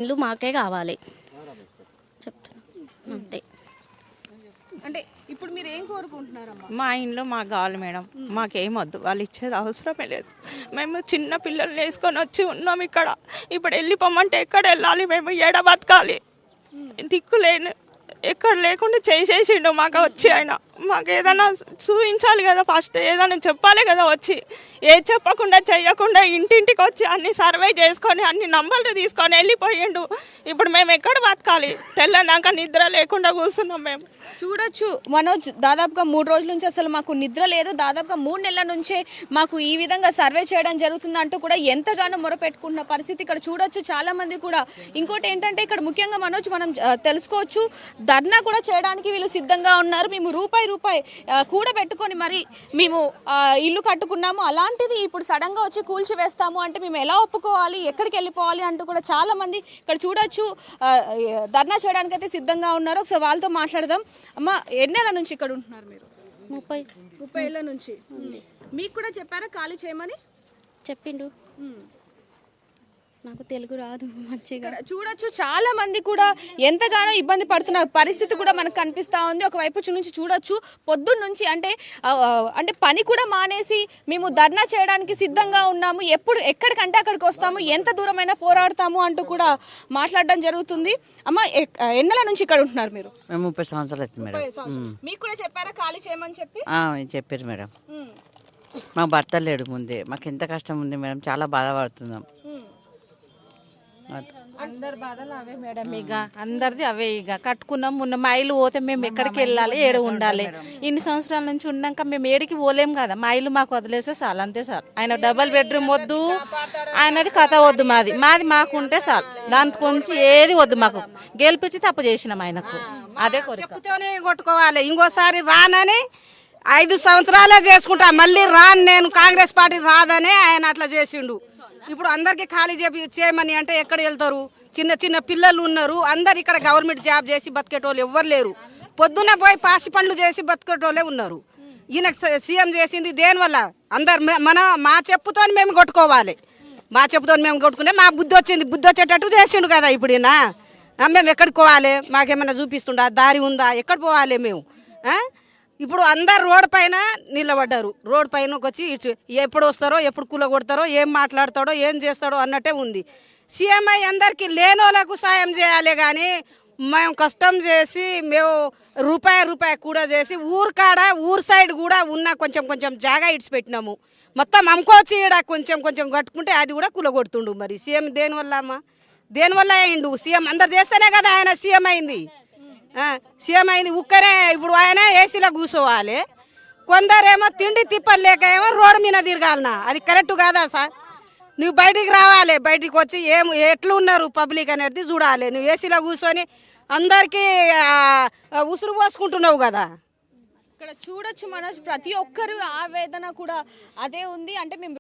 ఇల్లు మాకే కావాలి చెప్తున్నా అంతే. అంటే ఇప్పుడు మీరు ఏం కోరుకుంటున్నారమ్మా? మా ఇంట్లో మాకు కావాలి మేడం, మాకేం వద్దు, వాళ్ళు ఇచ్చేది అవసరమే లేదు. మేము చిన్న పిల్లల్ని వేసుకొని వచ్చి ఉన్నాం ఇక్కడ. ఇప్పుడు వెళ్ళిపోమంటే ఎక్కడ వెళ్ళాలి, మేము ఏడ బతకాలి, దిక్కు లేని ఎక్కడ లేకుండా చేసేసిండు మాకు వచ్చి. ఆయన మాకు ఏదైనా చూపించాలి కదా, ఫస్ట్ ఏదైనా చెప్పాలి కదా వచ్చి. ఏ చెప్పకుండా చెయ్యకుండా ఇంటింటికి వచ్చి అన్ని సర్వే చేసుకొని అన్ని నంబర్లు తీసుకొని వెళ్ళిపోయిండు. ఇప్పుడు మేము ఎక్కడ బతకాలి, తెల్లనాక నిద్ర లేకుండా కూర్చున్నాం మేము. చూడొచ్చు మనోజ్, దాదాపుగా 3 రోజుల నుంచి అసలు మాకు నిద్ర లేదు, దాదాపుగా 3 నెలల నుంచే మాకు ఈ విధంగా సర్వే చేయడం జరుగుతుంది అంటూ కూడా ఎంతగానో మొరపెట్టుకున్న పరిస్థితి ఇక్కడ చూడొచ్చు చాలా మంది కూడా. ఇంకోటి ఏంటంటే ఇక్కడ ముఖ్యంగా మనోజ్ మనం తెలుసుకోవచ్చు, ధర్నా కూడా చేయడానికి వీళ్ళు సిద్ధంగా ఉన్నారు. మేము రూపాయి కూడబెట్టుకొని మరి మేము ఇల్లు కట్టుకున్నాము, అలాంటిది ఇప్పుడు సడన్ గా వచ్చి కూల్చి వేస్తాము అంటే మేము ఎలా ఒప్పుకోవాలి, ఎక్కడికి వెళ్ళిపోవాలి అంటూ కూడా చాలా మంది ఇక్కడ చూడొచ్చు ధర్నా చేయడానికి అయితే సిద్ధంగా ఉన్నారు. ఒకసారి వాళ్ళతో మాట్లాడదాం. అమ్మ, ఎన్నేళ్ళ నుంచి ఇక్కడ ఉంటున్నారు మీరు? 30 ఏళ్ళ నుంచి. మీకు కూడా చెప్పారా ఖాళీ చేయమని? చెప్పిండు, నాకు తెలుగు రాదు మంచిగా. చూడొచ్చు చాలా మంది కూడా ఎంతగానో ఇబ్బంది పడుతున్న పరిస్థితి కూడా మనకు కనిపిస్తూ ఉంది. ఒకవైపు నుంచి చూడొచ్చు పొద్దున్న నుంచి అంటే పని కూడా మానేసి మేము ధర్నా చేయడానికి సిద్ధంగా ఉన్నాము, ఎక్కడికంటే అక్కడికి వస్తాము, ఎంత దూరమైనా పోరాడతాము అంటూ కూడా మాట్లాడడం జరుగుతుంది. అమ్మ, ఎన్నెల నుంచి ఇక్కడ ఉంటున్నారు మీరు? మేము 30 సంవత్సరాలు అవుతుంది మేడం. మీకు కూడా చెప్పారా ఖాళీ చేయమని చెప్పి? చెప్పారు మేడం. మా భర్త లేడు ముందే, మాకు ఎంత కష్టం ఉంది మేడం, చాలా బాధపడుతున్నాం. అందరి బాధలు అవే మేడం, ఇక అందరిది అవే. ఇక కట్టుకున్నాం, మొన్న మా ఇల్లు పోతే మేము ఎక్కడికి వెళ్ళాలి, ఏడు ఉండాలి? ఇన్ని సంవత్సరాల నుంచి ఉన్నాక మేము ఏడికి పోలేం కదా, మా ఇల్లు మాకు వదిలేస్తే చాలు, అంతే సార్. ఆయన డబల్ బెడ్రూమ్ వద్దు, ఆయనది కథ వద్దు, మాది మాకుంటే చాలు, దాని కొంచెం ఏది వద్దు, మాకు గెలిపించి తప్పు చేసినాం ఆయనకు, అదే చెప్పుతోనే కొట్టుకోవాలి. ఇంకోసారి రానని 5 సంవత్సరాలే చేసుకుంటా, మళ్ళీ రాను నేను, కాంగ్రెస్ పార్టీ రాదని ఆయన అట్లా చేసిండు. ఇప్పుడు అందరికీ ఖాళీ చేయమని అంటే ఎక్కడ వెళ్తారు? చిన్న చిన్న పిల్లలు ఉన్నారు, అందరు ఇక్కడ గవర్నమెంట్ జాబ్ చేసి బతికేటోళ్ళు ఎవ్వరు లేరు. పొద్దున్న పోయి పాసి పనులు చేసి బతికేటోళ్ళే ఉన్నారు. ఈయన సీఎం చేసింది దేనివల్ల? అందరు మా చెప్పుతో మేము కొట్టుకోవాలి, మా చెప్పుతో మేము కొట్టుకునే మా బుద్ధి వచ్చింది, బుద్ధి వచ్చేటట్టు చేసిండు కదా. ఇప్పుడు ఈయన మేము ఎక్కడికి పోవాలి? మాకేమైనా చూపిస్తుండా? దారి ఉందా? ఎక్కడ పోవాలి మేము? ఇప్పుడు అందరు రోడ్ పైన నిలబడ్డారు, రోడ్ పైనకి వచ్చి ఎప్పుడు వస్తారో, ఎప్పుడు కూలగొడతారో, ఏం మాట్లాడతాడో, ఏం చేస్తాడో అన్నట్టే ఉంది. సీఎంఐ అందరికీ లేనోళ్ళకు సాయం చేయాలి కానీ మేము కష్టం చేసి మేము రూపాయి కూడా చేసి ఊరు సైడ్ కూడా ఉన్న కొంచెం జాగా ఇడిచిపెట్టినాము. మొత్తం అమ్ముకోవచ్చు, ఈడ కొంచెం కట్టుకుంటే అది కూడా కూలగొడుతుండు. మరి సీఎం దేనివల్ల అమ్మా? దేనివల్ల అయిండు? సీఎం అందరు చేస్తేనే కదా ఆయన సీఎం అయింది. సీఎం అయింది ఉక్కనే. ఇప్పుడు ఆయన ఏసీలో కూర్చోవాలి, కొందరేమో తిండి తిప్పలు లేక ఏమో రోడ్డు మీద తిరగాలనా? అది కరెక్ట్ కాదా సార్? నువ్వు బయటికి రావాలి, బయటికి వచ్చి ఎట్లున్నారు పబ్లిక్ అనేది చూడాలి. నువ్వు ఏసీలో కూర్చొని అందరికీ ఉసురు పోసుకుంటున్నావు కదా. ఇక్కడ చూడొచ్చు మనోజ్, ప్రతి ఒక్కరు ఆవేదన కూడా అదే ఉంది. అంటే మేము